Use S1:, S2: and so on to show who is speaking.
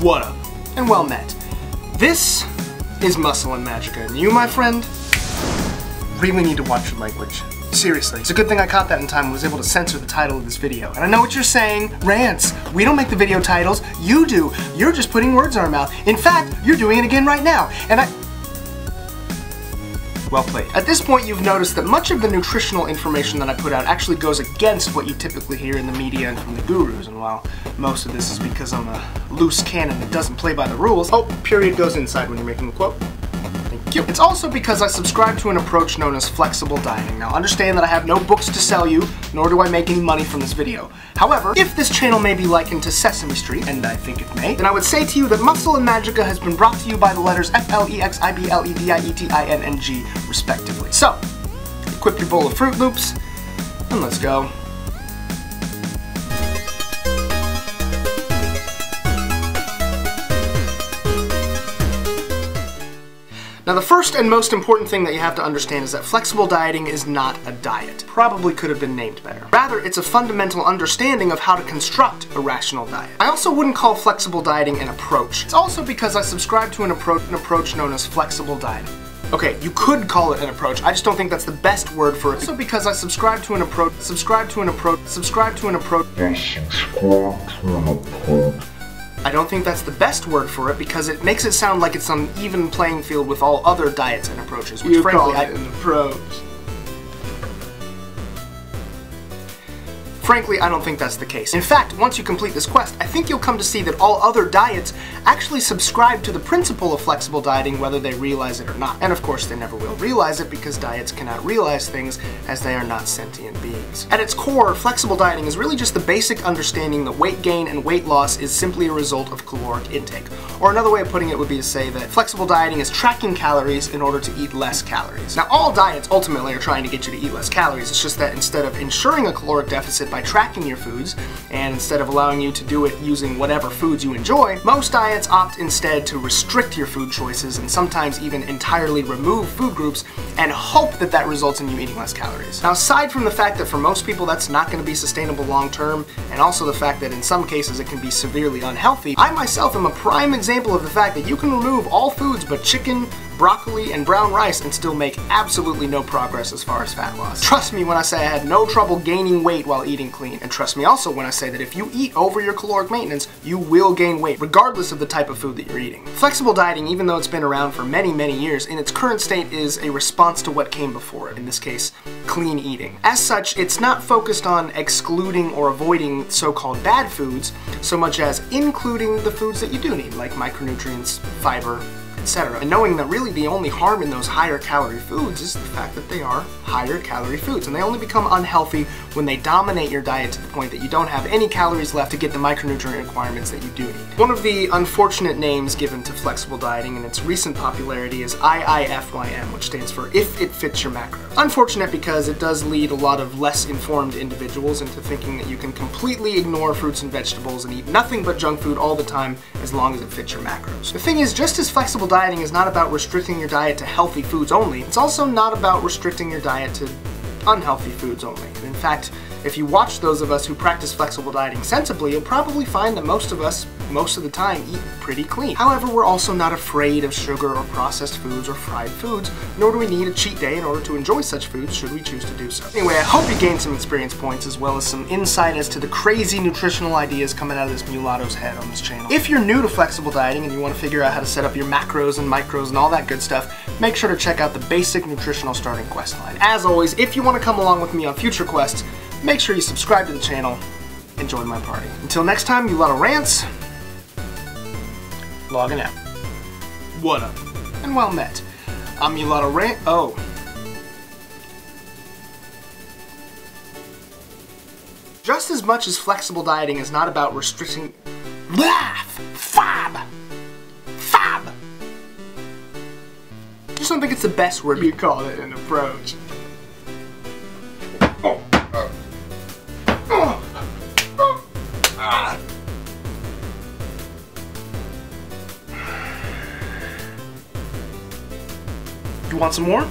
S1: What up? And well met. This is Muscle and Magicka, and you, my friend, really need to watch your language. Seriously. It's a good thing I caught that in time and was able to censor the title of this video. And I know what you're saying, rants. We don't make the video titles, you do. You're just putting words in our mouth. In fact, you're doing it again right now. And well played. At this point, you've noticed that much of the nutritional information that I put out actually goes against what you typically hear in the media and from the gurus, and while most of this is because I'm a loose cannon that doesn't play by the rules, oh, period goes inside when you're making the quote. Thank you. It's also because I subscribe to an approach known as flexible dieting. Now, understand that I have no books to sell you, nor do I make any money from this video. However, if this channel may be likened to Sesame Street, and I think it may, then I would say to you that Muscle and Magicka has been brought to you by the letters FLEXIBLEDIETING, respectively. So, equip your bowl of Fruit Loops, and let's go. Now, the first and most important thing that you have to understand is that flexible dieting is not a diet. Probably could have been named better. Rather, it's a fundamental understanding of how to construct a rational diet. I also wouldn't call flexible dieting an approach. It's also because I subscribe to an approach known as flexible dieting. Okay, you could call it an approach, I just don't think that's the best word for it. Also because I subscribe to an approach. I don't think that's the best word for it because it makes it sound like it's on an even playing field with all other diets and approaches, which frankly an approach. Frankly, I don't think that's the case. In fact, once you complete this quest, I think you'll come to see that all other diets actually subscribe to the principle of flexible dieting whether they realize it or not. And of course, they never will realize it because diets cannot realize things as they are not sentient beings. At its core, flexible dieting is really just the basic understanding that weight gain and weight loss is simply a result of caloric intake. Or another way of putting it would be to say that flexible dieting is tracking calories in order to eat less calories. Now, all diets ultimately are trying to get you to eat less calories. It's just that instead of ensuring a caloric deficit by tracking your foods, and instead of allowing you to do it using whatever foods you enjoy, most diets opt instead to restrict your food choices and sometimes even entirely remove food groups and hope that that results in you eating less calories. Now, aside from the fact that for most people that's not going to be sustainable long term, and also the fact that in some cases it can be severely unhealthy, I myself am a prime example of the fact that you can remove all foods but chicken, broccoli, and brown rice and still make absolutely no progress as far as fat loss. Trust me when I say I had no trouble gaining weight while eating clean. And trust me also when I say that if you eat over your caloric maintenance, you will gain weight, regardless of the type of food that you're eating. Flexible dieting, even though it's been around for many, many years, in its current state is a response to what came before it, in this case, clean eating. As such, it's not focused on excluding or avoiding so-called bad foods, so much as including the foods that you do need, like micronutrients, fiber, etc. And knowing that really the only harm in those higher calorie foods is the fact that they are higher calorie foods, and they only become unhealthy when they dominate your diet to the point that you don't have any calories left to get the micronutrient requirements that you do need. One of the unfortunate names given to flexible dieting in its recent popularity is IIFYM, which stands for If It Fits Your Macros. Unfortunate because it does lead a lot of less informed individuals into thinking that you can completely ignore fruits and vegetables and eat nothing but junk food all the time as long as it fits your macros. The thing is, just as flexible dieting is not about restricting your diet to healthy foods only, it's also not about restricting your diet to unhealthy foods only. And in fact, if you watch those of us who practice flexible dieting sensibly, you'll probably find that most of us, most of the time, eat pretty clean. However, we're also not afraid of sugar or processed foods or fried foods, nor do we need a cheat day in order to enjoy such foods should we choose to do so. Anyway, I hope you gained some experience points as well as some insight as to the crazy nutritional ideas coming out of this mulatto's head on this channel. If you're new to flexible dieting and you want to figure out how to set up your macros and micros and all that good stuff, make sure to check out the basic nutritional starting quest line. As always, if you want to come along with me on future quests, make sure you subscribe to the channel and join my party. Until next time, you lot of rants, logging out. What up? And well met. I'm Mulatto Rant. Oh. Just as much as flexible dieting is not about restricting. Fab! I just don't think it's the best word you call it an approach. You want some more?